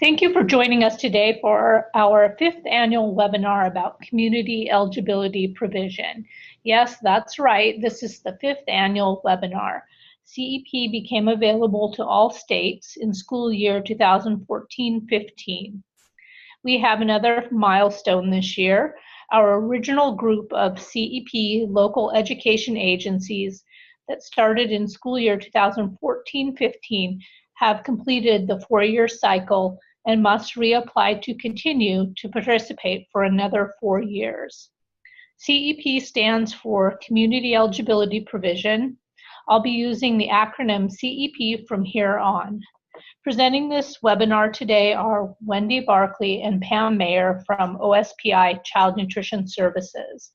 Thank you for joining us today for our 5th annual webinar about community eligibility provision. Yes, that's right. This is the 5th annual webinar. CEP became available to all states in school year 2014-15. We have another milestone this year. Our original group of CEP local education agencies that started in school year 2014-15 have completed the 4-year cycle and must reapply to continue to participate for another 4 years. CEP stands for Community Eligibility Provision. I'll be using the acronym CEP from here on. Presenting this webinar today are Wendy Barkley and Pam Mayer from OSPI Child Nutrition Services.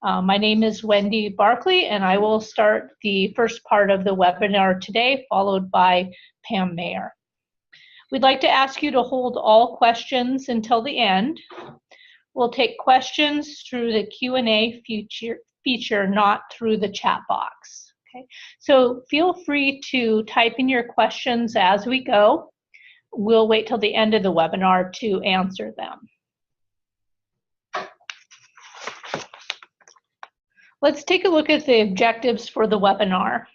My name is Wendy Barkley, and I will start the first part of the webinar today, followed by Pam Mayer. We'd like to ask you to hold all questions until the end. We'll take questions through the Q&A feature, not through the chat box. Okay? So feel free to type in your questions as we go. We'll wait till the end of the webinar to answer them. Let's take a look at the objectives for the webinar.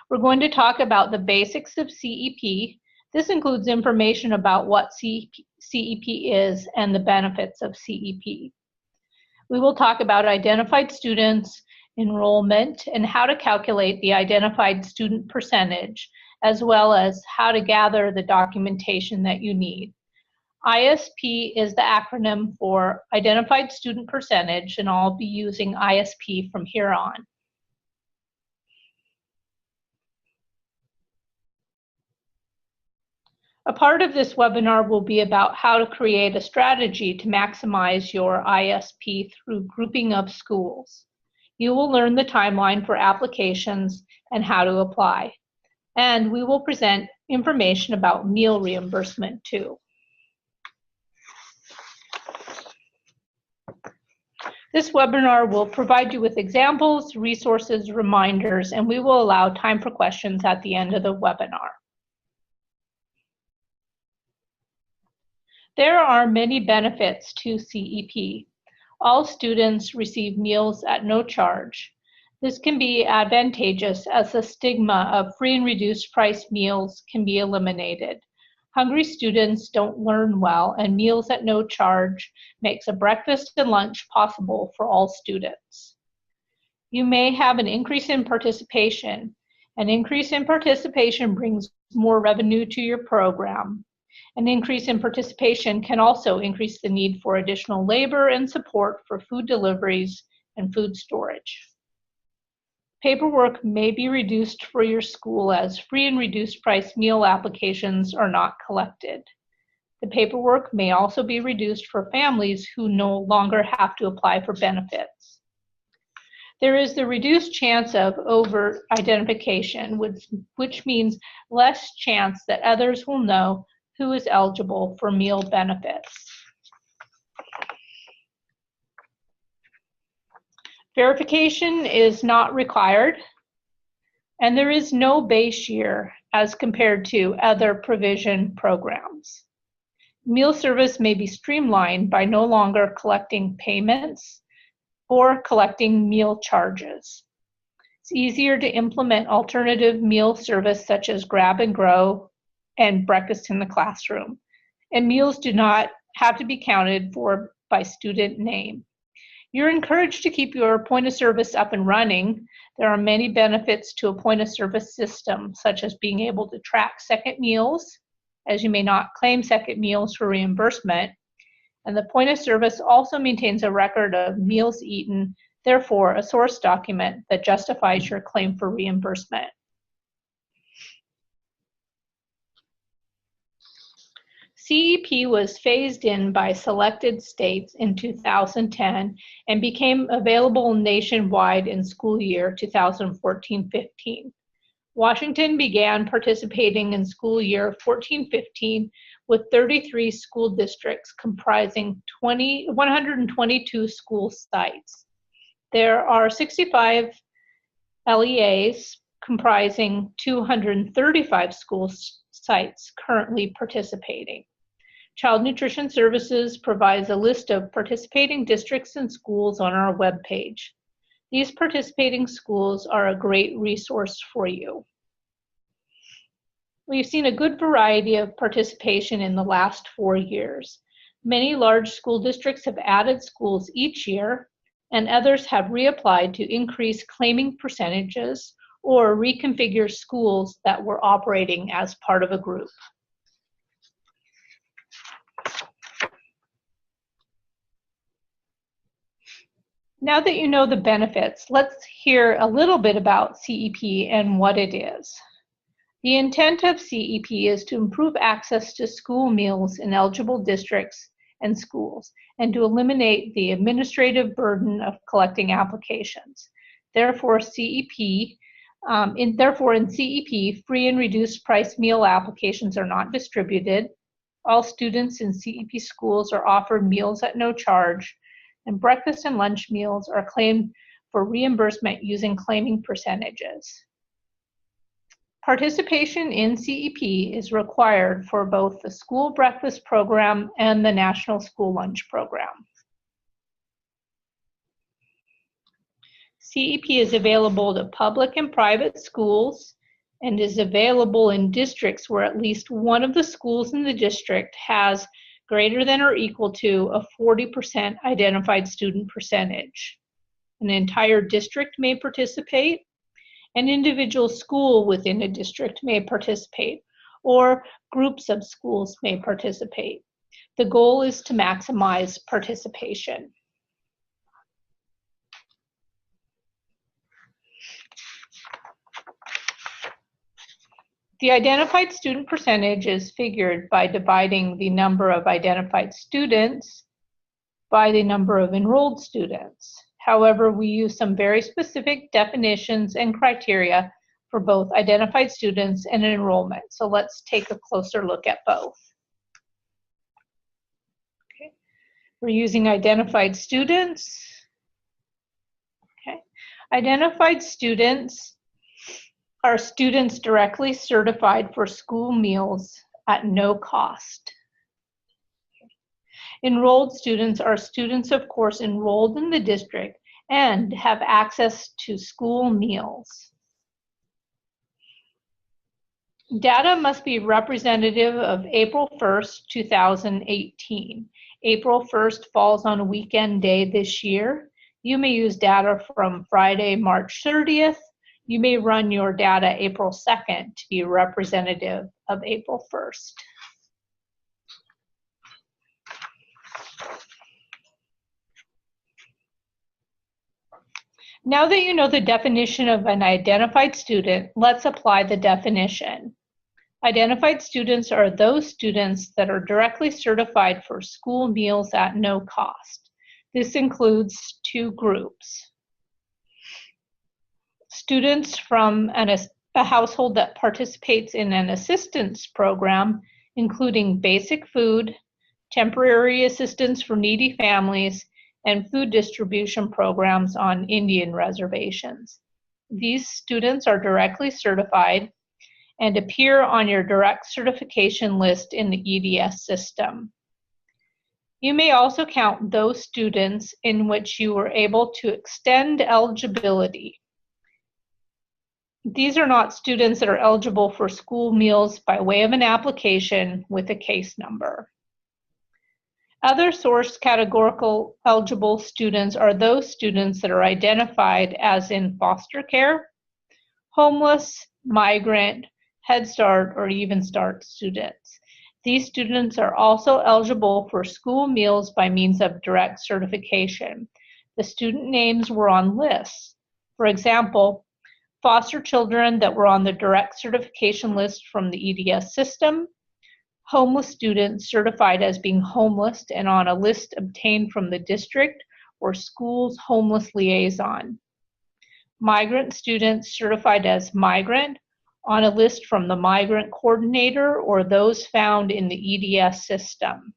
We're going to talk about the basics of CEP. This includes information about what CEP is and the benefits of CEP. We will talk about identified students, enrollment, and how to calculate the identified student percentage, as well as how to gather the documentation that you need. ISP is the acronym for Identified Student Percentage, and I'll be using ISP from here on. A part of this webinar will be about how to create a strategy to maximize your ISP through grouping of schools. You will learn the timeline for applications and how to apply. And we will present information about meal reimbursement too. This webinar will provide you with examples, resources, reminders, and we will allow time for questions at the end of the webinar. There are many benefits to CEP. All students receive meals at no charge. This can be advantageous as the stigma of free and reduced price meals can be eliminated. Hungry students don't learn well, and meals at no charge makes a breakfast and lunch possible for all students. You may have an increase in participation. An increase in participation brings more revenue to your program. An increase in participation can also increase the need for additional labor and support for food deliveries and food storage. Paperwork may be reduced for your school as free and reduced price meal applications are not collected. The paperwork may also be reduced for families who no longer have to apply for benefits. There is the reduced chance of over-identification, which means less chance that others will know who is eligible for meal benefits. Verification is not required, and there is no base year as compared to other provision programs. Meal service may be streamlined by no longer collecting payments or collecting meal charges. It's easier to implement alternative meal service such as grab and go and breakfast in the classroom. And meals do not have to be counted for by student name. You're encouraged to keep your point of service up and running. There are many benefits to a point of service system, such as being able to track second meals, as you may not claim second meals for reimbursement. And the point of service also maintains a record of meals eaten, therefore a source document that justifies your claim for reimbursement. CEP was phased in by selected states in 2010 and became available nationwide in school year 2014-15. Washington began participating in school year 14-15 with 33 school districts comprising 122 school sites. There are 65 LEAs comprising 235 school sites currently participating. Child Nutrition Services provides a list of participating districts and schools on our webpage. These participating schools are a great resource for you. We've seen a good variety of participation in the last 4 years. Many large school districts have added schools each year, and others have reapplied to increase claiming percentages or reconfigure schools that were operating as part of a group. Now that you know the benefits, let's hear a little bit about CEP and what it is. The intent of CEP is to improve access to school meals in eligible districts and schools, and to eliminate the administrative burden of collecting applications. Therefore, in CEP, free and reduced price meal applications are not distributed. All students in CEP schools are offered meals at no charge, and breakfast and lunch meals are claimed for reimbursement using claiming percentages. Participation in CEP is required for both the school breakfast program and the National School Lunch Program. CEP is available to public and private schools and is available in districts where at least one of the schools in the district has greater than or equal to a 40% identified student percentage. An entire district may participate. An individual school within a district may participate, or groups of schools may participate. The goal is to maximize participation. The identified student percentage is figured by dividing the number of identified students by the number of enrolled students. However, we use some very specific definitions and criteria for both identified students and enrollment. So let's take a closer look at both. Okay. We're using identified students. Okay. Identified students are students directly certified for school meals at no cost. Enrolled students are students, of course, enrolled in the district and have access to school meals. Data must be representative of April 1st, 2018. April 1st falls on a weekend day this year. You may use data from Friday, March 30th. You may run your data April 2nd to be representative of April 1st. Now that you know the definition of an identified student, let's apply the definition. Identified students are those students that are directly certified for school meals at no cost. This includes two groups. Students from a household that participates in an assistance program, including basic food, temporary assistance for needy families, and food distribution programs on Indian reservations. These students are directly certified and appear on your direct certification list in the EDS system. You may also count those students in which you were able to extend eligibility. These are not students that are eligible for school meals by way of an application with a case number. Other source categorical eligible students are those students that are identified as in foster care, homeless, migrant, Head Start, or even START students. These students are also eligible for school meals by means of direct certification. The student names were on lists. For example, foster children that were on the direct certification list from the EDS system, homeless students certified as being homeless and on a list obtained from the district or school's homeless liaison. Migrant students certified as migrant on a list from the migrant coordinator or those found in the EDS system.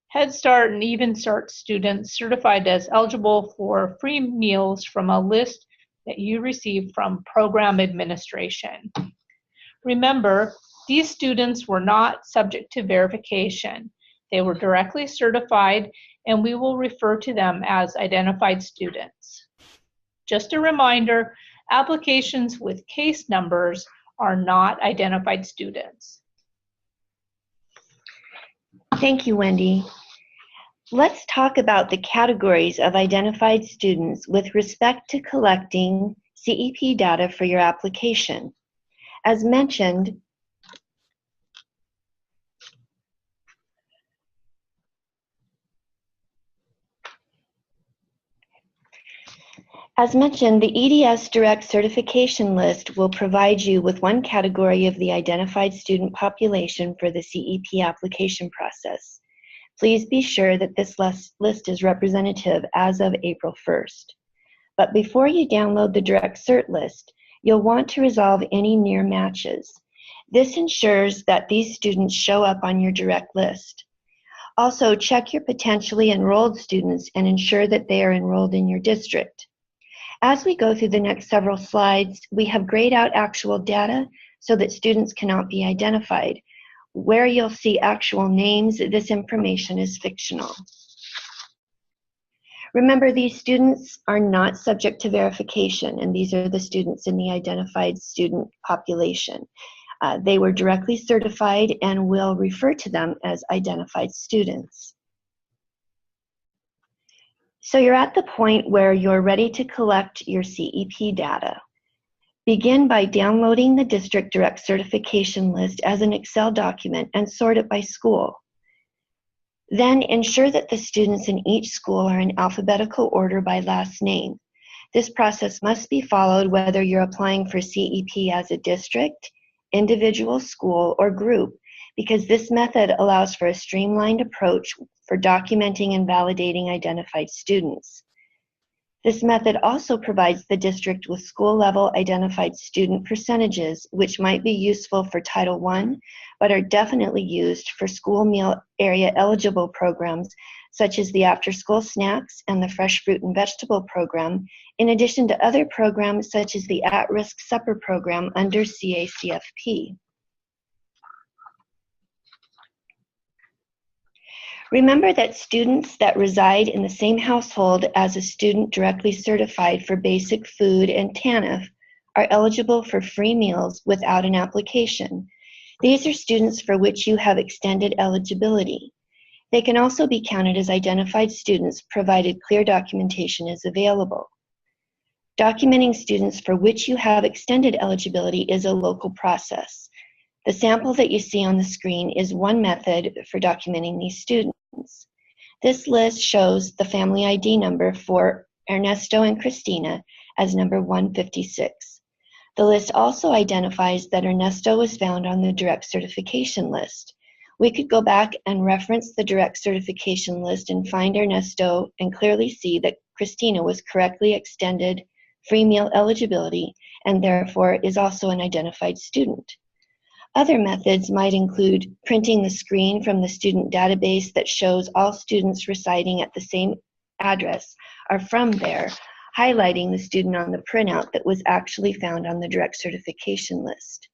Head Start and Even Start students certified as eligible for free meals from a list that you received from program administration. Remember, these students were not subject to verification. They were directly certified, and we will refer to them as identified students. Just a reminder, applications with case numbers are not identified students. Thank you, Wendy. Let's talk about the categories of identified students with respect to collecting CEP data for your application. As mentioned, the EDS Direct Certification List will provide you with one category of the identified student population for the CEP application process. Please be sure that this list is representative as of April 1st. But before you download the Direct Cert list, you'll want to resolve any near matches. This ensures that these students show up on your direct list. Also, check your potentially enrolled students and ensure that they are enrolled in your district. As we go through the next several slides, we have grayed out actual data so that students cannot be identified. Where you'll see actual names, this information is fictional. Remember, these students are not subject to verification, and these are the students in the identified student population. They were directly certified, and we'll refer to them as identified students. So you're at the point where you're ready to collect your CEP data. Begin by downloading the District Direct Certification List as an Excel document and sort it by school. Then ensure that the students in each school are in alphabetical order by last name. This process must be followed whether you're applying for CEP as a district, individual school, or group, because this method allows for a streamlined approach for documenting and validating identified students. This method also provides the district with school-level identified student percentages, which might be useful for Title I, but are definitely used for school meal area eligible programs, such as the after-school snacks and the fresh fruit and vegetable program, in addition to other programs such as the at-risk supper program under CACFP. Remember that students that reside in the same household as a student directly certified for basic food and TANF are eligible for free meals without an application. These are students for which you have extended eligibility. They can also be counted as identified students provided clear documentation is available. Documenting students for which you have extended eligibility is a local process. The sample that you see on the screen is one method for documenting these students. This list shows the family ID number for Ernesto and Christina as number 156. The list also identifies that Ernesto was found on the direct certification list. We could go back and reference the direct certification list and find Ernesto and clearly see that Christina was correctly extended free meal eligibility and therefore is also an identified student. Other methods might include printing the screen from the student database that shows all students residing at the same address are from there, highlighting the student on the printout that was actually found on the direct certification list.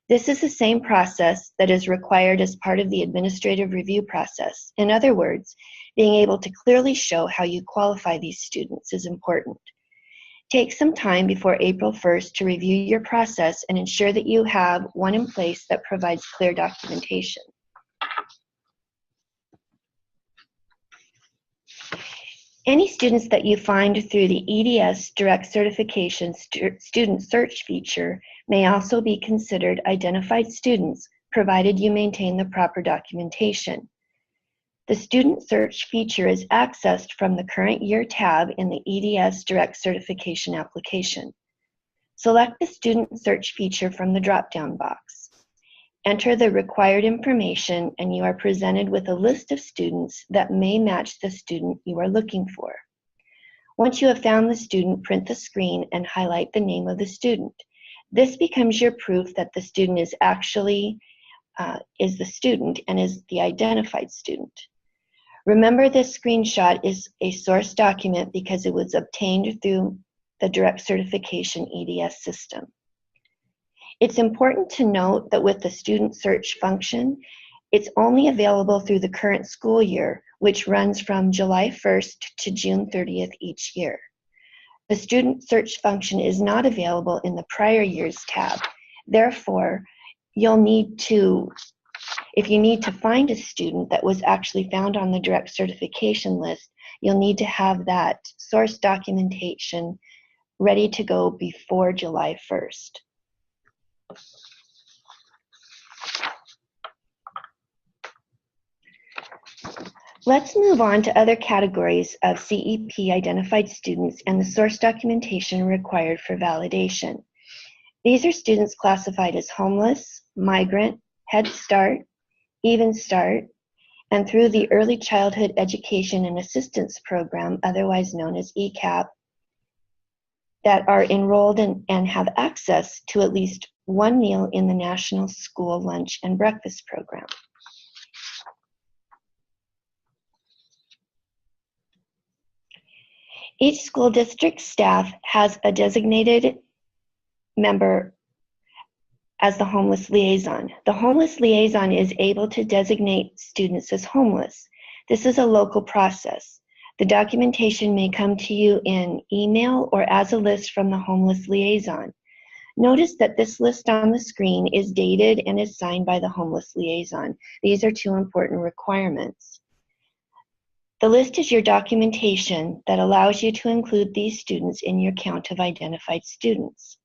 This is the same process that is required as part of the administrative review process. In other words, being able to clearly show how you qualify these students is important. Take some time before April 1st to review your process and ensure that you have one in place that provides clear documentation. Any students that you find through the EDS Direct Certification Student Search feature may also be considered identified students, provided you maintain the proper documentation. The Student Search feature is accessed from the Current Year tab in the EDS Direct Certification application. Select the Student Search feature from the drop-down box. Enter the required information and you are presented with a list of students that may match the student you are looking for. Once you have found the student, print the screen and highlight the name of the student. This becomes your proof that the student is actually is the student and is the identified student. Remember, this screenshot is a source document because it was obtained through the direct certification EDS system. It's important to note that with the student search function, It's only available through the current school year, which runs from July 1st to June 30th each year. The student search function is not available in the prior year's tab. Therefore, you'll need to, if you need to find a student that was actually found on the direct certification list, you'll need to have that source documentation ready to go before July 1st. Let's move on to other categories of CEP identified students and the source documentation required for validation. These are students classified as homeless, migrant, Head Start, Even Start, and through the Early Childhood Education and Assistance Program, otherwise known as ECEAP, that are enrolled in and have access to at least one meal in the National School Lunch and Breakfast Program. Each school district staff has a designated member as the homeless liaison. The homeless liaison is able to designate students as homeless. This is a local process. The documentation may come to you in email or as a list from the homeless liaison. Notice that this list on the screen is dated and is signed by the homeless liaison. These are two important requirements. The list is your documentation that allows you to include these students in your count of identified students.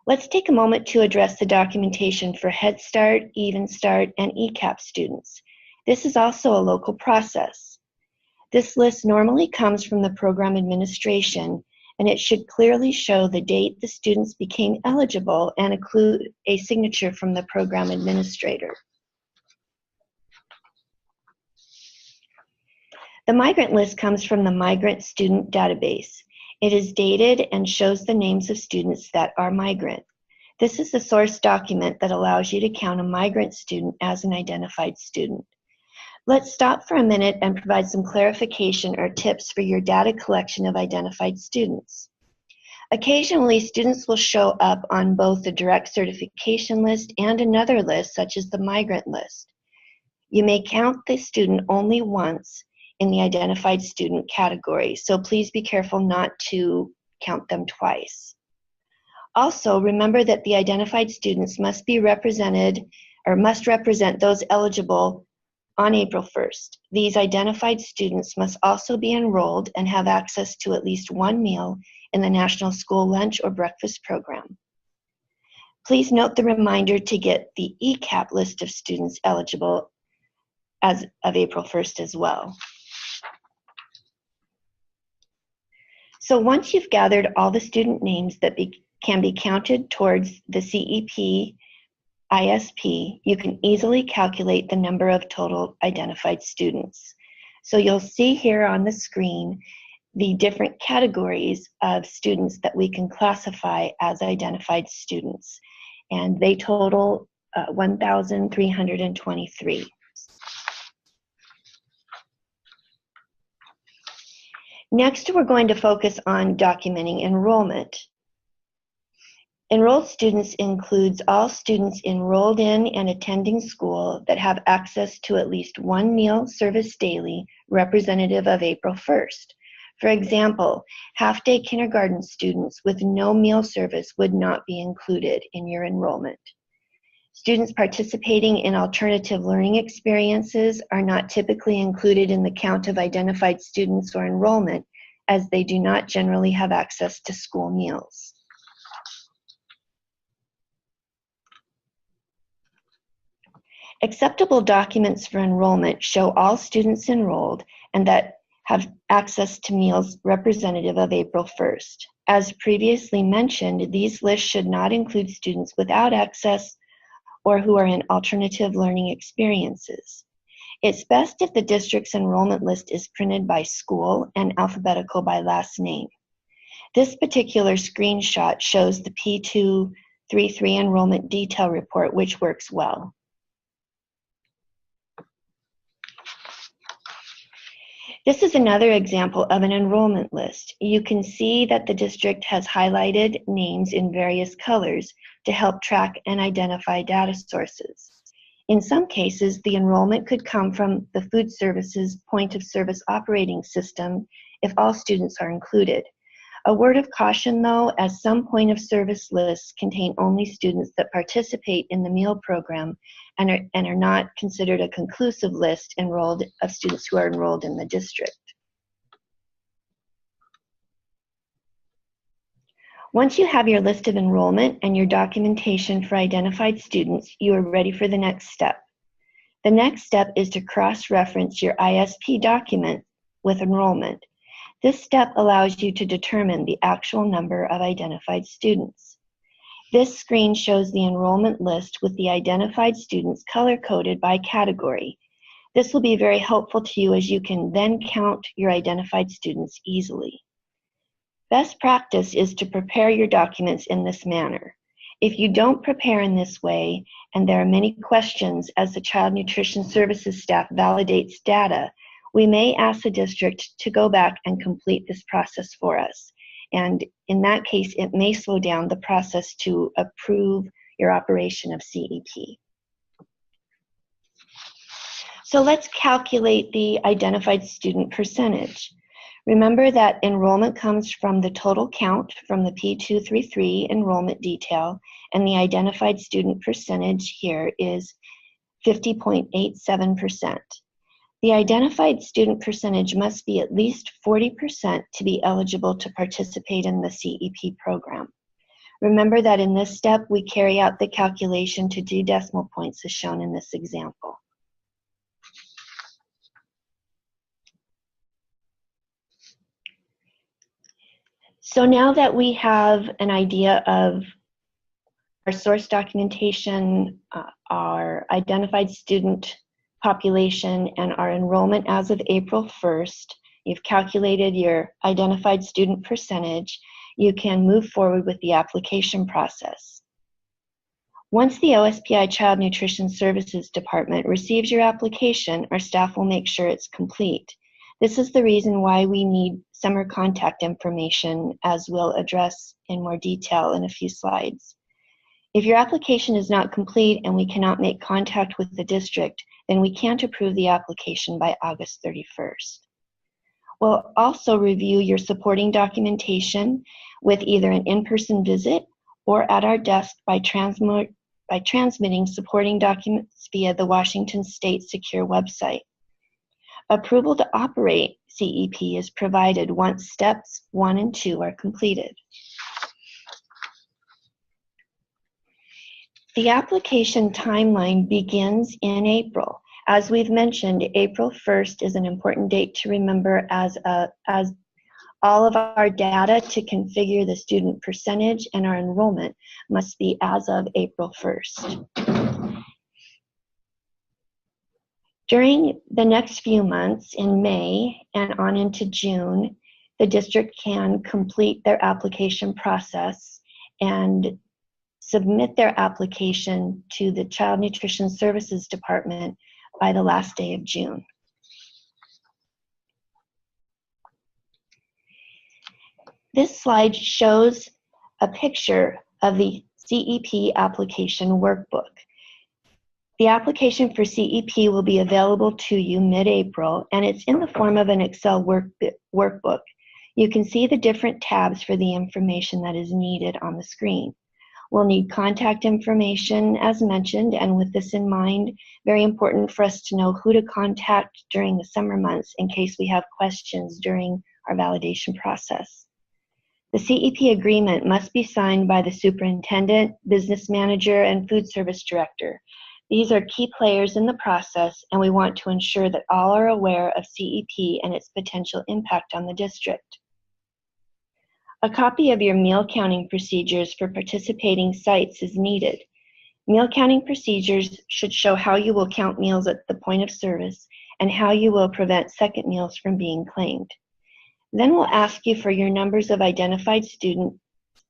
Let's take a moment to address the documentation for Head Start, Even Start, and ECEAP students. This is also a local process. This list normally comes from the program administration, and it should clearly show the date the students became eligible and include a signature from the program administrator. The migrant list comes from the Migrant Student Database. It is dated and shows the names of students that are migrant. This is the source document that allows you to count a migrant student as an identified student. Let's stop for a minute and provide some clarification or tips for your data collection of identified students. Occasionally, students will show up on both the direct certification list and another list, such as the migrant list. You may count the student only once in the identified student category, so please be careful not to count them twice. Also, remember that the identified students must be represented or must represent those eligible on April 1st. These identified students must also be enrolled and have access to at least one meal in the National School Lunch or Breakfast Program. Please note the reminder to get the ECEAP list of students eligible as of April 1st as well. So once you've gathered all the student names that can be counted towards the CEP ISP, you can easily calculate the number of total identified students. So you'll see here on the screen the different categories of students that we can classify as identified students, and they total 1,323. Next, we're going to focus on documenting enrollment. Enrolled students includes all students enrolled in and attending school that have access to at least one meal service daily representative of April 1st. For example, half-day kindergarten students with no meal service would not be included in your enrollment. Students participating in alternative learning experiences are not typically included in the count of identified students or enrollment, as they do not generally have access to school meals. Acceptable documents for enrollment show all students enrolled and that have access to meals representative of April 1st. As previously mentioned, these lists should not include students without access or who are in alternative learning experiences. It's best if the district's enrollment list is printed by school and alphabetical by last name. This particular screenshot shows the P233 enrollment detail report, which works well. This is another example of an enrollment list. You can see that the district has highlighted names in various colors to help track and identify data sources. In some cases, the enrollment could come from the food services point of service operating system if all students are included. A word of caution though, as some point of service lists contain only students that participate in the meal program and are not considered a conclusive list of students who are enrolled in the district. Once you have your list of enrollment and your documentation for identified students, you are ready for the next step. The next step is to cross-reference your ISP document with enrollment. This step allows you to determine the actual number of identified students. This screen shows the enrollment list with the identified students color-coded by category. This will be very helpful to you as you can then count your identified students easily. Best practice is to prepare your documents in this manner. If you don't prepare in this way, and there are many questions as the Child Nutrition Services staff validates data, we may ask the district to go back and complete this process for us. And in that case, it may slow down the process to approve your operation of CEP. So let's calculate the identified student percentage. Remember that enrollment comes from the total count from the P233 enrollment detail, and the identified student percentage here is 50.87%. The identified student percentage must be at least 40% to be eligible to participate in the CEP program. Remember that in this step, we carry out the calculation to 2 decimal points as shown in this example. So now that we have an idea of our source documentation, our identified student population, and our enrollment as of April 1st, you've calculated your identified student percentage, you can move forward with the application process. Once the OSPI Child Nutrition Services Department receives your application, our staff will make sure it's complete. This is the reason why we need summer contact information, as we'll address in more detail in a few slides. If your application is not complete and we cannot make contact with the district, then we can't approve the application by August 31st. We'll also review your supporting documentation with either an in-person visit or at our desk by transmitting supporting documents via the Washington State Secure website. Approval to operate CEP is provided once steps 1 and 2 are completed. The application timeline begins in April. As we've mentioned, April 1st is an important date to remember as all of our data to configure the student percentage and our enrollment must be as of April 1st. During the next few months in May and on into June, the district can complete their application process and submit their application to the Child Nutrition Services Department by the last day of June. This slide shows a picture of the CEP application workbook. The application for CEP will be available to you mid-April, and it's in the form of an Excel workbook. You can see the different tabs for the information that is needed on the screen. We'll need contact information as mentioned, and with this in mind, very important for us to know who to contact during the summer months in case we have questions during our validation process. The CEP agreement must be signed by the superintendent, business manager, and food service director. These are key players in the process, and we want to ensure that all are aware of CEP and its potential impact on the district. A copy of your meal counting procedures for participating sites is needed. Meal counting procedures should show how you will count meals at the point of service and how you will prevent second meals from being claimed. Then we'll ask you for your numbers of identified students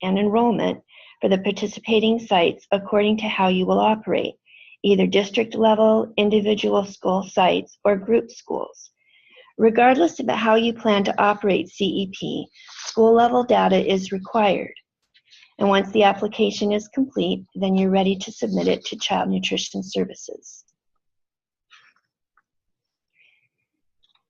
and enrollment for the participating sites according to how you will operate, either district level, individual school sites, or group schools. Regardless of how you plan to operate CEP, school level data is required. And once the application is complete, then you're ready to submit it to Child Nutrition Services.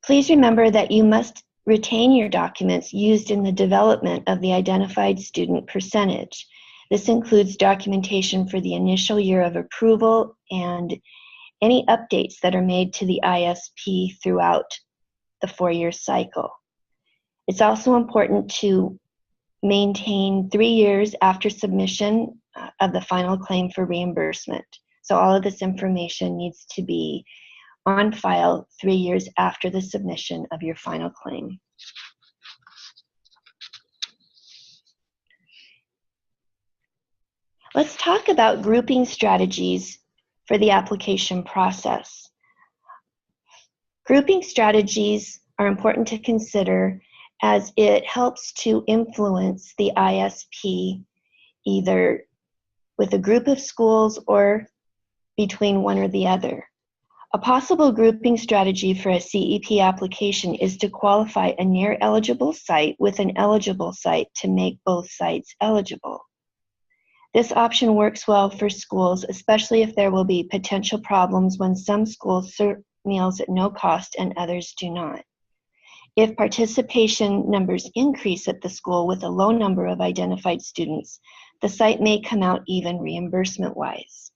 Please remember that you must retain your documents used in the development of the identified student percentage. This includes documentation for the initial year of approval and any updates that are made to the ISP throughout the 4-year cycle. It's also important to maintain 3 years after submission of the final claim for reimbursement. So all of this information needs to be on file 3 years after the submission of your final claim. Let's talk about grouping strategies for the application process. Grouping strategies are important to consider as it helps to influence the ISP either with a group of schools or between one or the other. A possible grouping strategy for a CEP application is to qualify a near eligible site with an eligible site to make both sites eligible. This option works well for schools, especially if there will be potential problems when some schools serve meals at no cost and others do not. If participation numbers increase at the school with a low number of identified students, the site may come out even reimbursement-wise.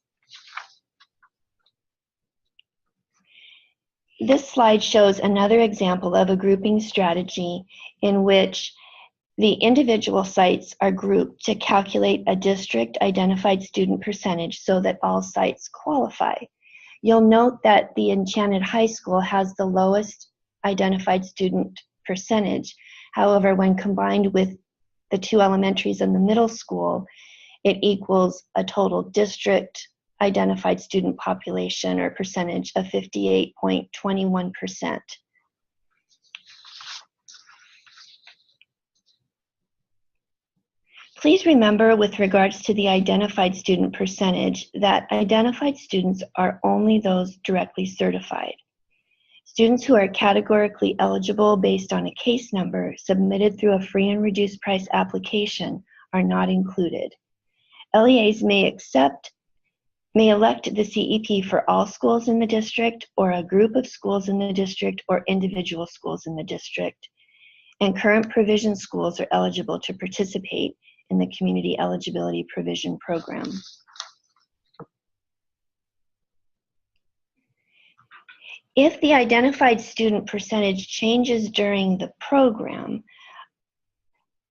This slide shows another example of a grouping strategy in which the individual sites are grouped to calculate a district identified student percentage so that all sites qualify. You'll note that the Enchanted High School has the lowest identified student percentage. However, when combined with the 2 elementaries and the middle school, it equals a total district identified student population or percentage of 58.21%. Please remember with regards to the identified student percentage that identified students are only those directly certified. Students who are categorically eligible based on a case number submitted through a free and reduced price application are not included. LEAs may elect the CEP for all schools in the district or a group of schools in the district or individual schools in the district. And current provision schools are eligible to participate in the Community Eligibility Provision Program. If the identified student percentage changes during the program,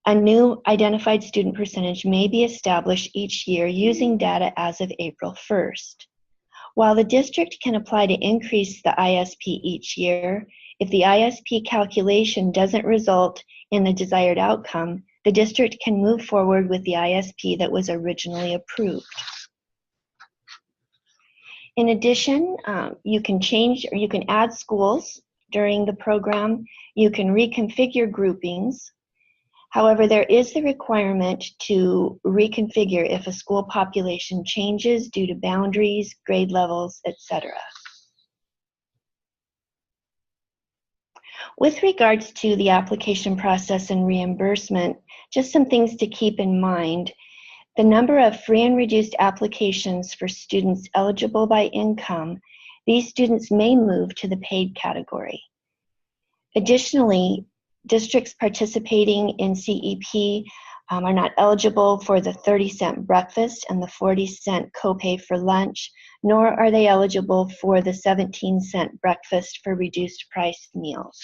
a new identified student percentage may be established each year using data as of April 1st. While the district can apply to increase the ISP each year, if the ISP calculation doesn't result in the desired outcome, the district can move forward with the ISP that was originally approved. In addition, you can change or you can add schools during the program. You can reconfigure groupings. However, there is the requirement to reconfigure if a school population changes due to boundaries, grade levels, etc. With regards to the application process and reimbursement, just some things to keep in mind. The number of free and reduced applications for students eligible by income, these students may move to the paid category. Additionally, districts participating in CEP are not eligible for the 30-cent breakfast and the 40-cent copay for lunch, nor are they eligible for the 17-cent breakfast for reduced price meals.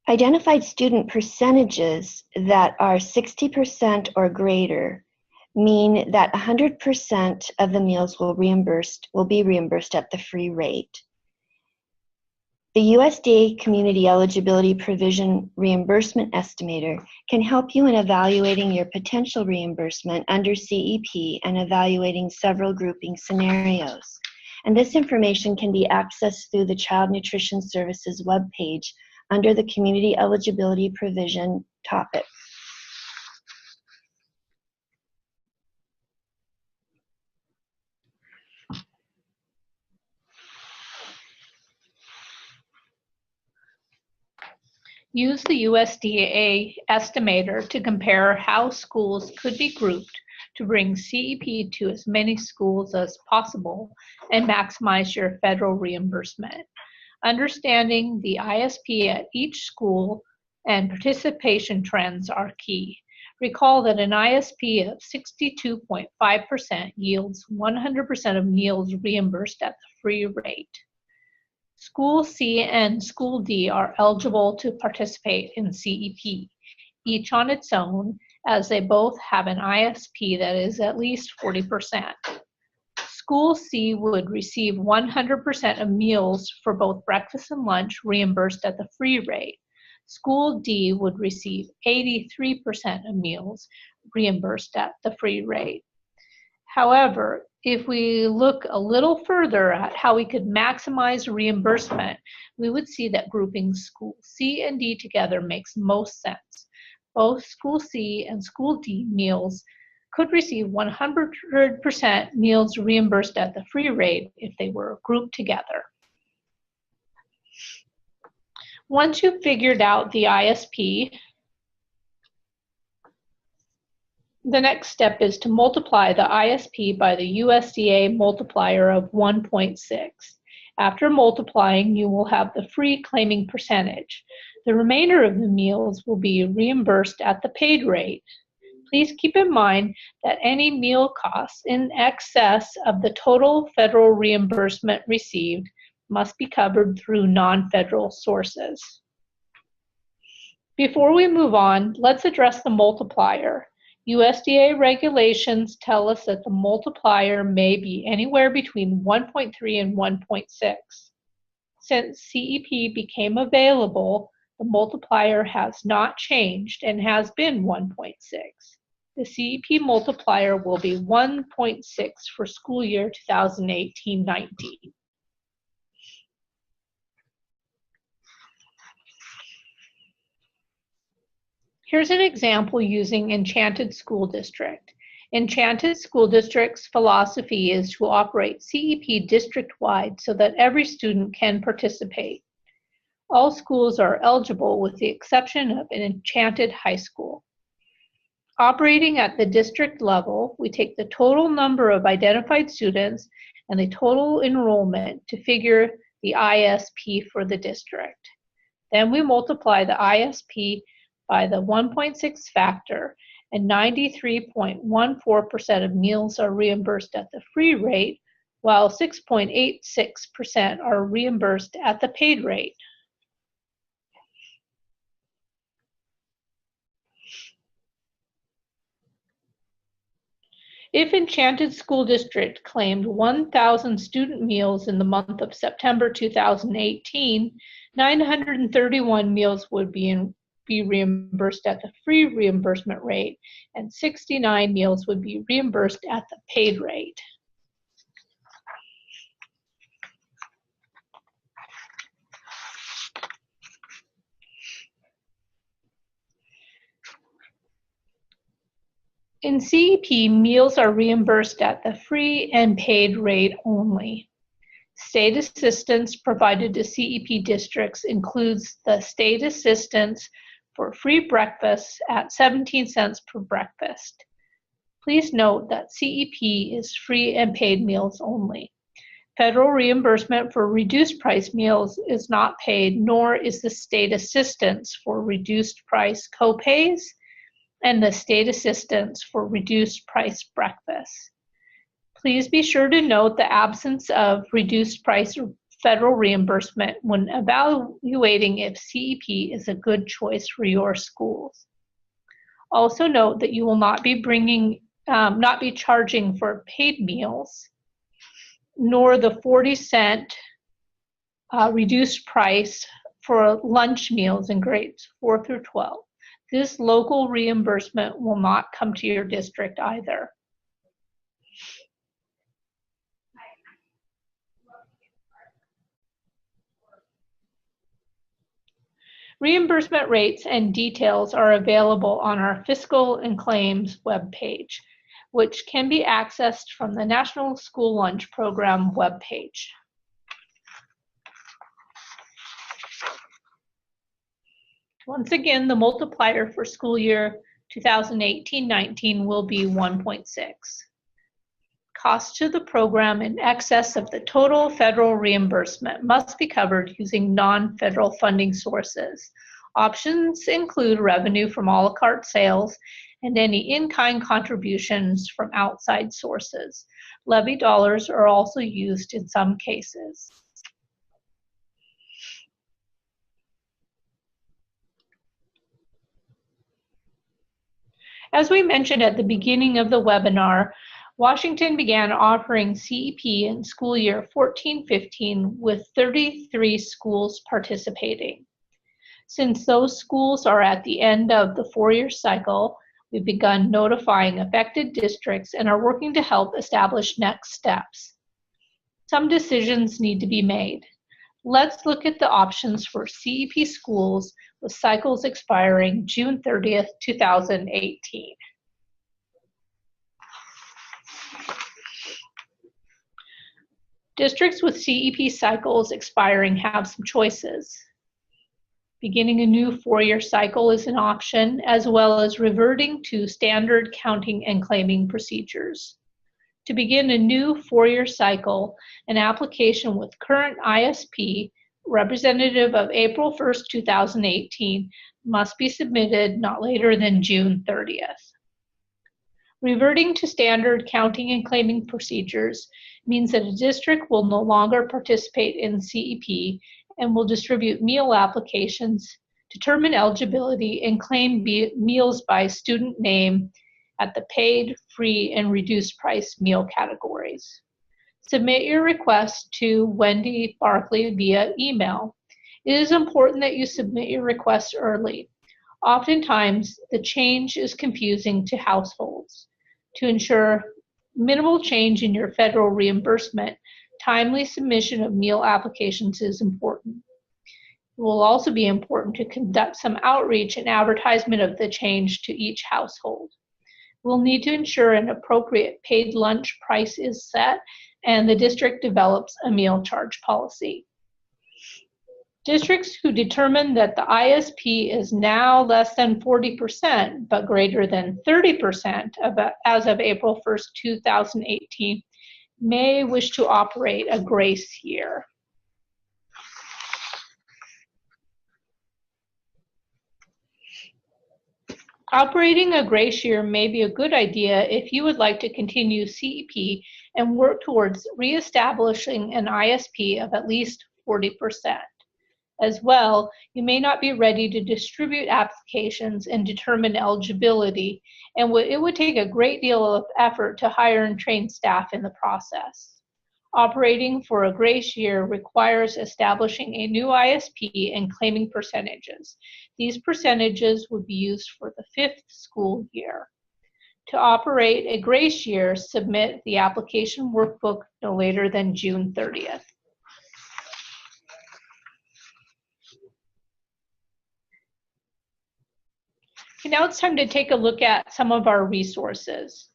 Identified student percentages that are 60% or greater mean that 100% of the meals will be reimbursed at the free rate. The USDA Community Eligibility Provision Reimbursement Estimator can help you in evaluating your potential reimbursement under CEP and evaluating several grouping scenarios. And this information can be accessed through the Child Nutrition Services webpage under the Community Eligibility Provision topic. Use the USDA estimator to compare how schools could be grouped to bring CEP to as many schools as possible and maximize your federal reimbursement. Understanding the ISP at each school and participation trends are key. Recall that an ISP of 62.5% yields 100% of meals reimbursed at the free rate. School C and School D are eligible to participate in CEP, each on its own, as they both have an ISP that is at least 40%. School C would receive 100% of meals for both breakfast and lunch reimbursed at the free rate. School D would receive 83% of meals reimbursed at the free rate. However, if we look a little further at how we could maximize reimbursement, we would see that grouping School C and D together makes most sense. Both School C and School D meals could receive 100% meals reimbursed at the free rate if they were grouped together. Once you've figured out the ISP, the next step is to multiply the ISP by the USDA multiplier of 1.6. After multiplying, you will have the free claiming percentage. The remainder of the meals will be reimbursed at the paid rate. Please keep in mind that any meal costs in excess of the total federal reimbursement received must be covered through non-federal sources. Before we move on, let's address the multiplier. USDA regulations tell us that the multiplier may be anywhere between 1.3 and 1.6. Since CEP became available, the multiplier has not changed and has been 1.6. The CEP multiplier will be 1.6 for school year 2018-19. Here's an example using Enchanted School District. Enchanted School District's philosophy is to operate CEP district-wide so that every student can participate. All schools are eligible with the exception of an Enchanted High School. Operating at the district level, we take the total number of identified students and the total enrollment to figure the ISP for the district. Then we multiply the ISP by the 1.6 factor, and 93.14% of meals are reimbursed at the free rate, while 6.86% are reimbursed at the paid rate. If Enchanted School District claimed 1,000 student meals in the month of September 2018, 931 meals would be reimbursed at the free reimbursement rate, and 69 meals would be reimbursed at the paid rate. In CEP, meals are reimbursed at the free and paid rate only. State assistance provided to CEP districts includes the state assistance for free breakfast at 17 cents per breakfast. Please note that CEP is free and paid meals only. Federal reimbursement for reduced price meals is not paid, nor is the state assistance for reduced price copays and the state assistance for reduced price breakfast. Please be sure to note the absence of reduced price federal reimbursement when evaluating if CEP is a good choice for your schools. Also note that you will not be charging for paid meals, nor the 40-cent reduced price for lunch meals in grades 4 through 12. This local reimbursement will not come to your district either. Reimbursement rates and details are available on our Fiscal and Claims webpage, which can be accessed from the National School Lunch Program webpage. Once again, the multiplier for school year 2018-19 will be 1.6. Costs to the program in excess of the total federal reimbursement must be covered using non-federal funding sources. Options include revenue from a la carte sales and any in-kind contributions from outside sources. Levy dollars are also used in some cases. As we mentioned at the beginning of the webinar, Washington began offering CEP in school year 14-15 with 33 schools participating. Since those schools are at the end of the four-year cycle, we've begun notifying affected districts and are working to help establish next steps. Some decisions need to be made. Let's look at the options for CEP schools with cycles expiring June 30th, 2018. Districts with CEP cycles expiring have some choices. Beginning a new four-year cycle is an option, as well as reverting to standard counting and claiming procedures. To begin a new four-year cycle, an application with current ISP, representative of April 1st, 2018, must be submitted not later than June 30th. Reverting to standard counting and claiming procedures means that a district will no longer participate in CEP and will distribute meal applications, determine eligibility, and claim meals by student name at the paid, free, and reduced price meal categories. Submit your request to Wendy Barkley via email. It is important that you submit your request early. Oftentimes, the change is confusing to households. To ensure minimal change in your federal reimbursement, timely submission of meal applications is important. It will also be important to conduct some outreach and advertisement of the change to each household. We'll need to ensure an appropriate paid lunch price is set and the district develops a meal charge policy. Districts who determine that the ISP is now less than 40% but greater than 30% as of April 1st, 2018 may wish to operate a grace year. Operating a grace year may be a good idea if you would like to continue CEP and work towards reestablishing an ISP of at least 40%. As well, you may not be ready to distribute applications and determine eligibility, and it would take a great deal of effort to hire and train staff in the process. Operating for a grace year requires establishing a new ISP and claiming percentages. These percentages would be used for the 5th school year. To operate a grace year, submit the application workbook no later than June 30th. Now it's time to take a look at some of our resources.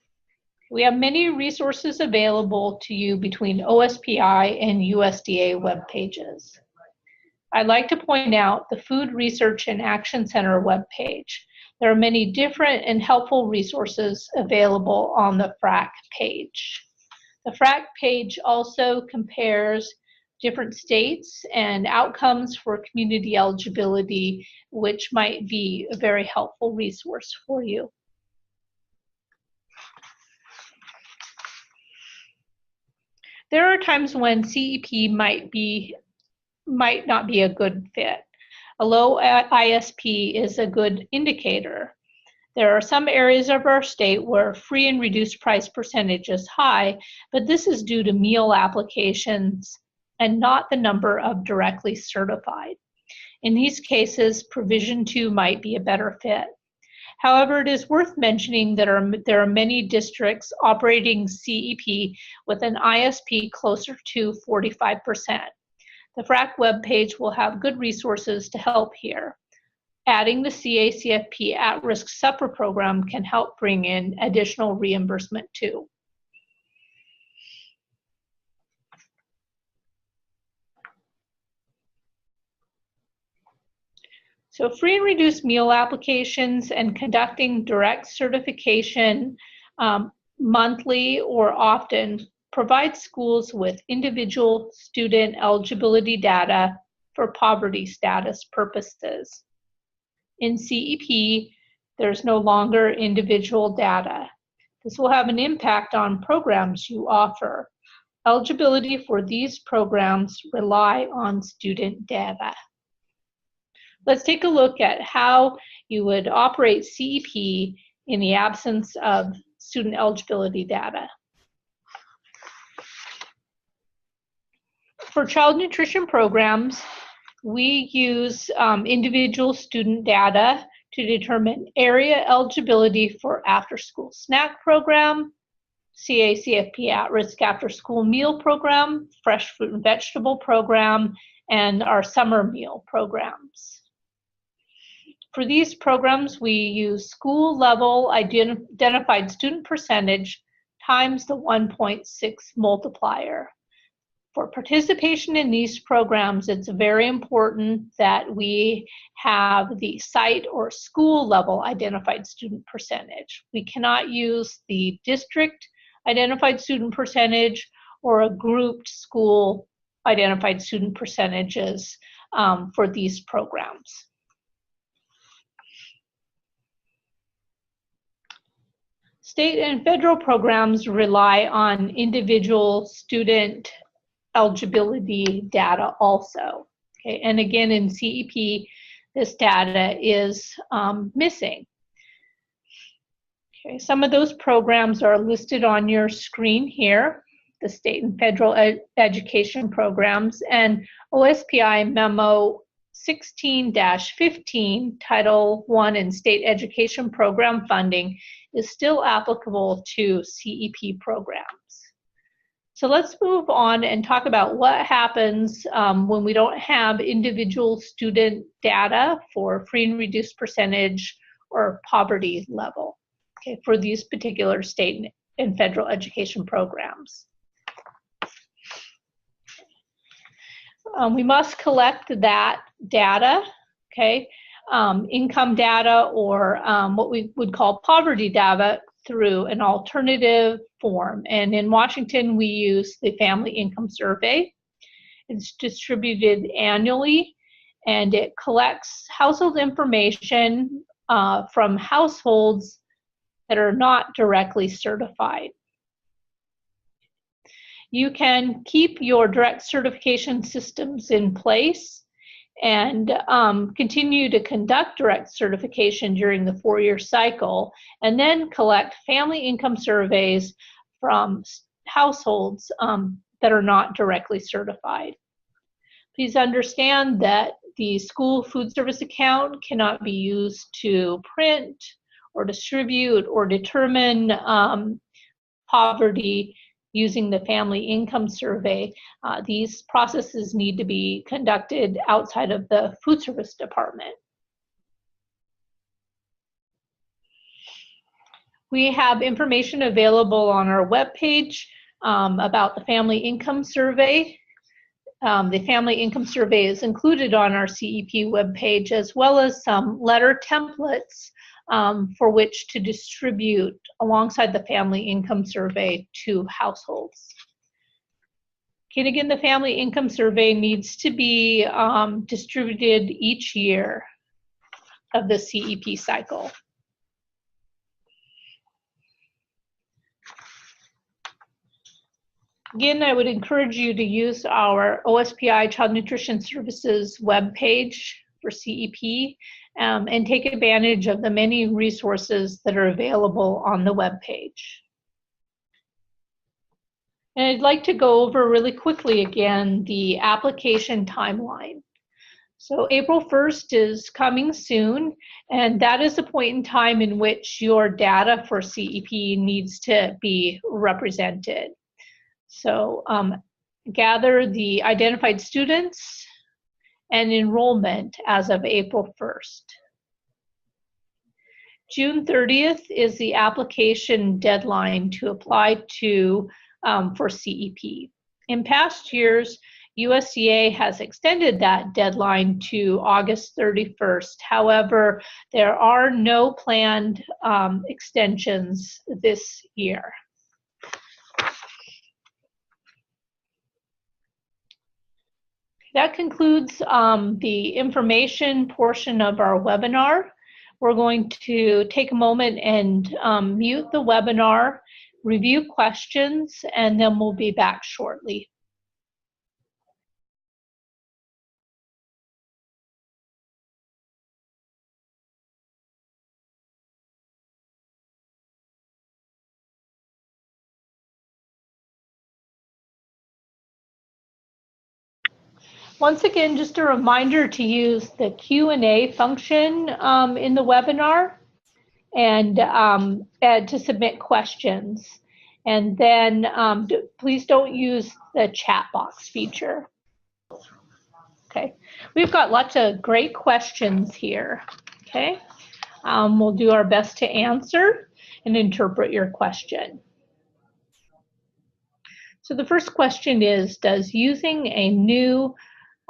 We have many resources available to you between OSPI and USDA web pages. I'd like to point out the Food Research and Action Center webpage. There are many different and helpful resources available on the FRAC page. The FRAC page also compares different states and outcomes for community eligibility, which might be a very helpful resource for you. There are times when CEP might not be a good fit. A low ISP is a good indicator. There are some areas of our state where free and reduced price percentage is high, but this is due to meal applications and not the number of directly certified. In these cases, Provision 2 might be a better fit. However, it is worth mentioning that there are many districts operating CEP with an ISP closer to 45%. The FRAC webpage will have good resources to help here. Adding the CACFP at-risk supper program can help bring in additional reimbursement too. So free and reduced meal applications and conducting direct certification monthly or often provide schools with individual student eligibility data for poverty status purposes. In CEP, there's no longer individual data. This will have an impact on programs you offer. Eligibility for these programs rely on student data. Let's take a look at how you would operate CEP in the absence of student eligibility data. For child nutrition programs, we use individual student data to determine area eligibility for after-school snack program, CACFP at-risk after-school meal program, fresh fruit and vegetable program, and our summer meal programs. For these programs, we use school-level identified student percentage times the 1.6 multiplier. For participation in these programs, it's very important that we have the site or school level identified student percentage. We cannot use the district identified student percentage or a grouped school identified student percentages for these programs. State and federal programs rely on individual student eligibility data also. Okay, and again in CEP, this data is missing. Okay, some of those programs are listed on your screen here, the state and federal education programs, and OSPI Memo 16-15, Title I and State Education Program funding is still applicable to CEP programs. So let's move on and talk about what happens when we don't have individual student data for free and reduced percentage or poverty level, okay, for these particular state and federal education programs. We must collect that data, okay, income data or what we would call poverty data through an alternative form. And in Washington, we use the Family Income Survey. It's distributed annually, and it collects household information from households that are not directly certified. You can keep your direct certification systems in place and continue to conduct direct certification during the 4-year cycle, and then collect family income surveys from households that are not directly certified. Please understand that the school food service account cannot be used to print or distribute or determine poverty using the family income survey. These processes need to be conducted outside of the food service department. We have information available on our webpage about the family income survey. The family income survey is included on our CEP webpage, as well as some letter templates for which to distribute alongside the family income survey to households. Okay, and again, the family income survey needs to be distributed each year of the CEP cycle. Again, I would encourage you to use our OSPI Child Nutrition Services webpage for CEP and take advantage of the many resources that are available on the webpage. And I'd like to go over really quickly again the application timeline. So April 1st is coming soon, and that is the point in time in which your data for CEP needs to be represented. So gather the identified students and enrollment as of April 1st. June 30th is the application deadline to apply to for CEP. In past years, USDA has extended that deadline to August 31st. However, there are no planned extensions this year. That concludes the information portion of our webinar. We're going to take a moment and mute the webinar, review questions, and then we'll be back shortly. Once again, just a reminder to use the Q&A function in the webinar and to submit questions. And then please don't use the chat box feature. Okay, we've got lots of great questions here. Okay, we'll do our best to answer and interpret your question. So the first question is, does using a new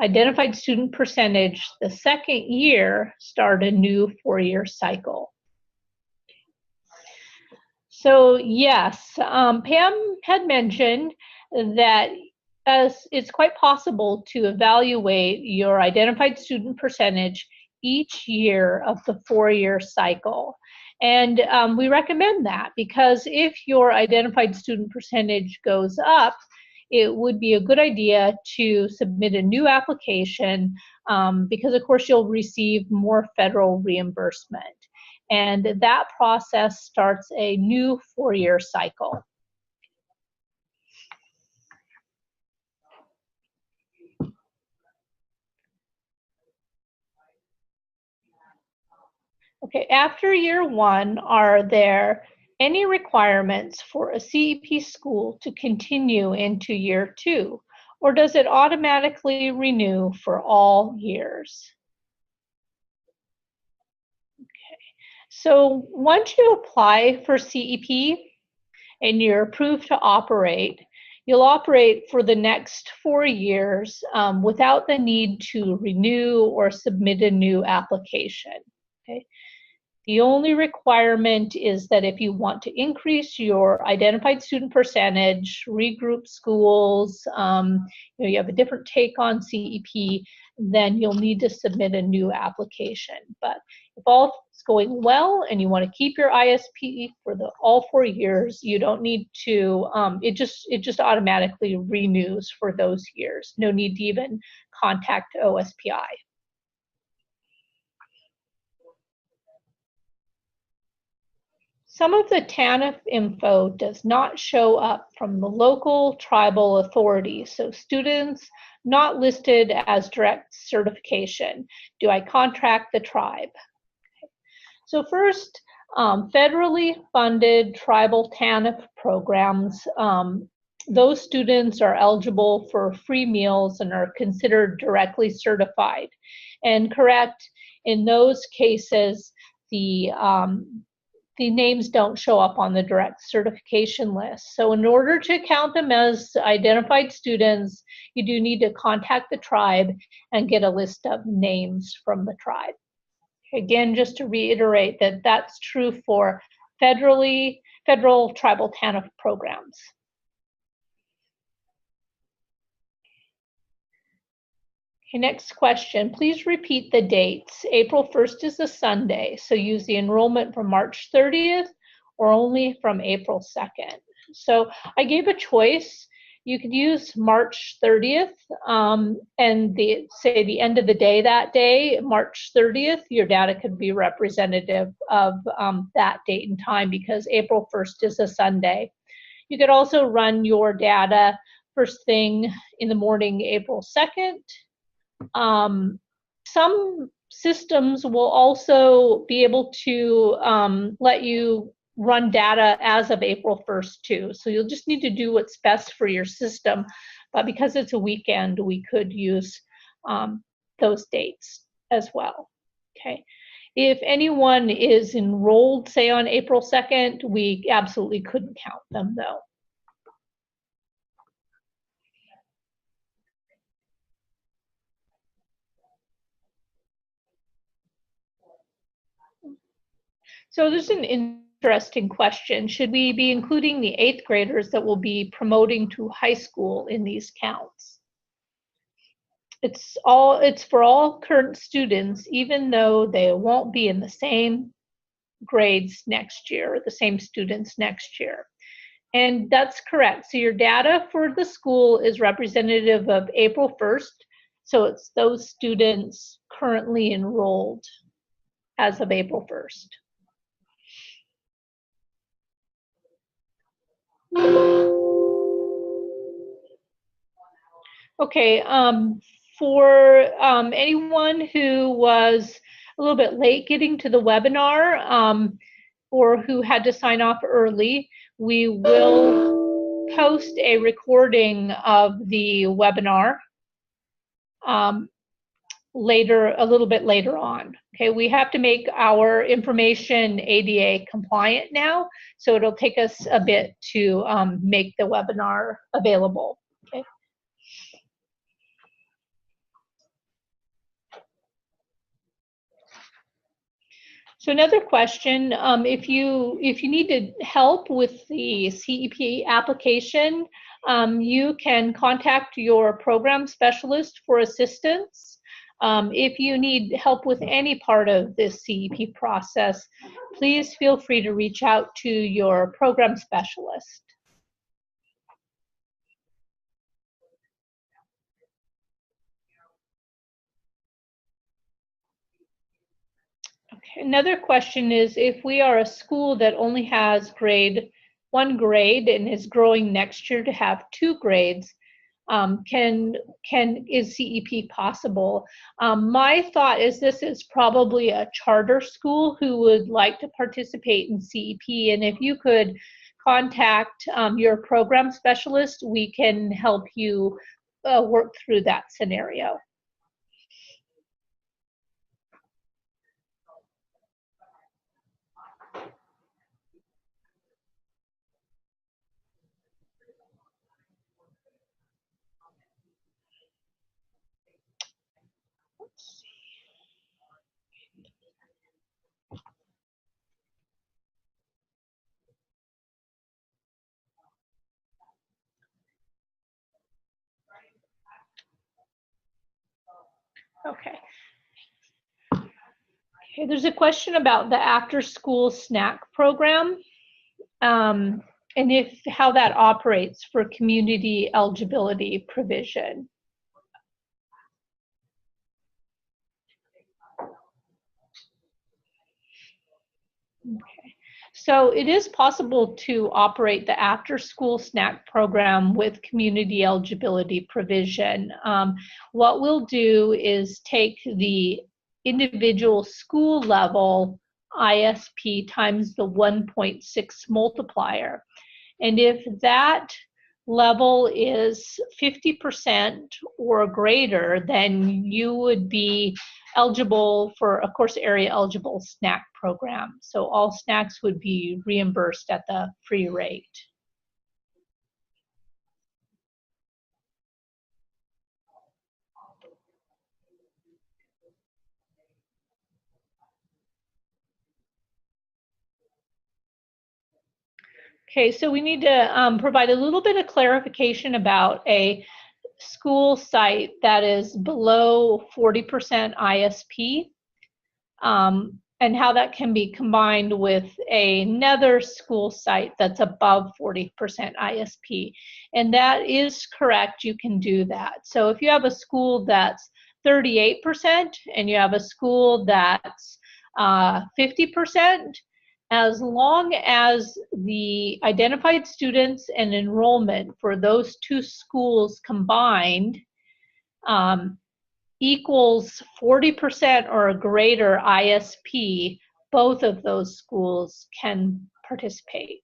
identified student percentage the second year start a new 4-year cycle? So yes, Pam had mentioned that it's quite possible to evaluate your identified student percentage each year of the 4-year cycle. And we recommend that because if your identified student percentage goes up, it would be a good idea to submit a new application because, of course, you'll receive more federal reimbursement. And that process starts a new 4-year cycle. Okay, after year 1, are there any requirements for a CEP school to continue into year 2, or does it automatically renew for all years? Okay, so once you apply for CEP and you're approved to operate, you'll operate for the next 4 years without the need to renew or submit a new application. Okay. The only requirement is that if you want to increase your identified student percentage, regroup schools, you have a different take on CEP, then you'll need to submit a new application. But if all is going well and you want to keep your ISP for all 4 years, you don't need to, it just automatically renews for those years. No need to even contact OSPI. Some of the TANF info does not show up from the local tribal authorities, so students not listed as direct certification. Do I contact the tribe? Okay. So first, federally funded tribal TANF programs, those students are eligible for free meals and are considered directly certified. And correct, in those cases, the names don't show up on the direct certification list. So in order to count them as identified students, you do need to contact the tribe and get a list of names from the tribe. Again, just to reiterate that that's true for federal tribal TANF programs. Okay, next question, please repeat the dates. April 1st is a Sunday, so use the enrollment from March 30th or only from April 2nd. So I gave a choice. You could use March 30th and say the end of the day that day, March 30th, your data could be representative of that date and time because April 1st is a Sunday. You could also run your data first thing in the morning, April 2nd. Some systems will also be able to let you run data as of April 1st too. So you'll just need to do what's best for your system. But because it's a weekend, we could use those dates as well. Okay. If anyone is enrolled, say on April 2nd, we absolutely couldn't count them though. So there's an interesting question. Should we be including the 8th graders that will be promoting to high school in these counts? It's for all current students, even though they won't be in the same grades next year, the same students next year. And that's correct. So your data for the school is representative of April 1st. So it's those students currently enrolled as of April 1st. Okay, for anyone who was a little bit late getting to the webinar or who had to sign off early, we will post a recording of the webinar a little bit later on. Okay, we have to make our information ADA compliant now, so it'll take us a bit to make the webinar available. Okay. So another question, if you needed help with the CEP application, you can contact your program specialist for assistance. If you need help with any part of this CEP process, please feel free to reach out to your program specialist. Okay. Another question is, if we are a school that only has one grade and is growing next year to have 2 grades, is CEP possible? My thought is this is probably a charter school who would like to participate in CEP, and if you could contact your program specialist, we can help you work through that scenario. Okay. Okay, there's a question about the after-school snack program and how that operates for community eligibility provision. Okay. So it is possible to operate the after-school snack program with community eligibility provision. What we'll do is take the individual school level ISP times the 1.6 multiplier. And if that level is 50% or greater, then you would be eligible for a course area eligible snack program. So all snacks would be reimbursed at the free rate. Okay, so we need to provide a little bit of clarification about a school site that is below 40% ISP and how that can be combined with another school site that's above 40% ISP. And that is correct, you can do that. So if you have a school that's 38% and you have a school that's 50%, as long as the identified students and enrollment for those 2 schools combined equals 40% or greater ISP, both of those schools can participate.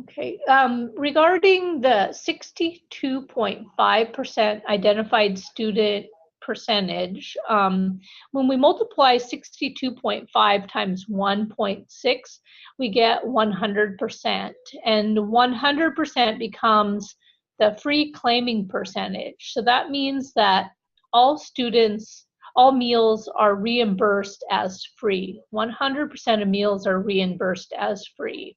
Okay, regarding the 62.5% identified student percentage, when we multiply 62.5 times 1.6, we get 100%, and 100% becomes the free claiming percentage. So that means that all students, all meals are reimbursed as free. 100% of meals are reimbursed as free.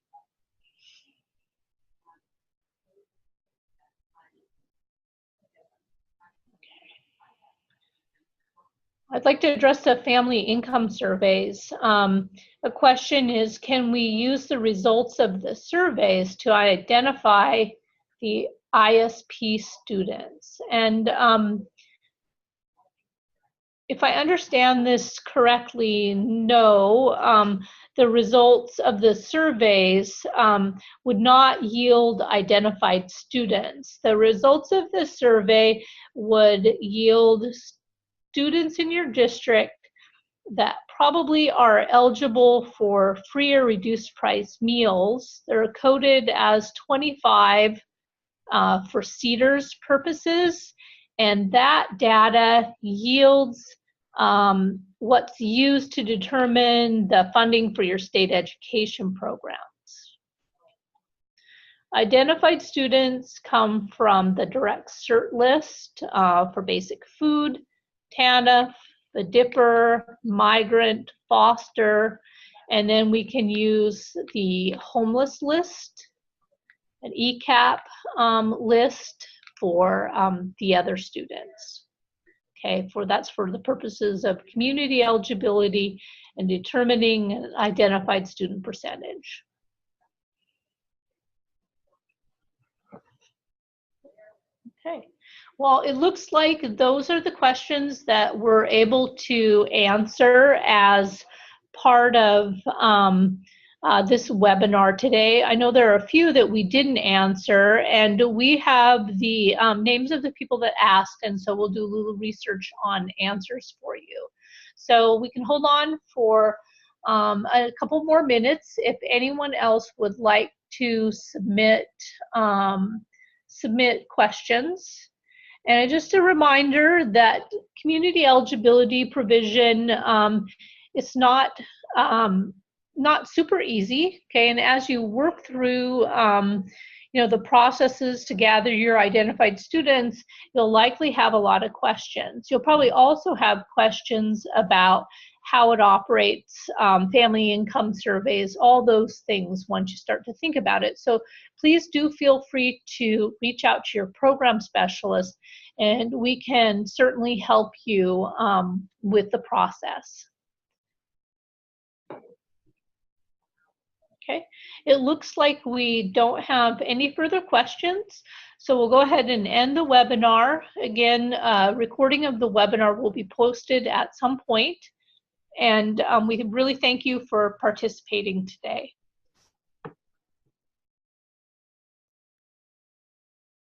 I'd like to address the family income surveys. A question is, can we use the results of the surveys to identify the ISP students? And if I understand this correctly, no, the results of the surveys would not yield identified students. The results of the survey would yield students in your district that probably are eligible for free or reduced price meals. They're coded as 25 for CEDAR's purposes, and that data yields what's used to determine the funding for your state education programs. Identified students come from the direct cert list for basic food, TANF, the DIPPER, Migrant, Foster, and then we can use the homeless list, an ECEAP list for the other students. Okay, that's for the purposes of community eligibility and determining an identified student percentage. Okay, well, it looks like those are the questions that we're able to answer as part of this webinar today. I know there are a few that we didn't answer, and we have the names of the people that asked, and so we'll do a little research on answers for you. So we can hold on for a couple more minutes if anyone else would like to submit questions. And just a reminder that community eligibility provision is not super easy, okay? And as you work through the processes to gather your identified students, you'll likely have a lot of questions. You'll probably also have questions about how it operates, family income surveys, all those things once you start to think about it. So please do feel free to reach out to your program specialist, and we can certainly help you with the process. Okay, it looks like we don't have any further questions, so we'll go ahead and end the webinar. Again, recording of the webinar will be posted at some point, and we really thank you for participating today.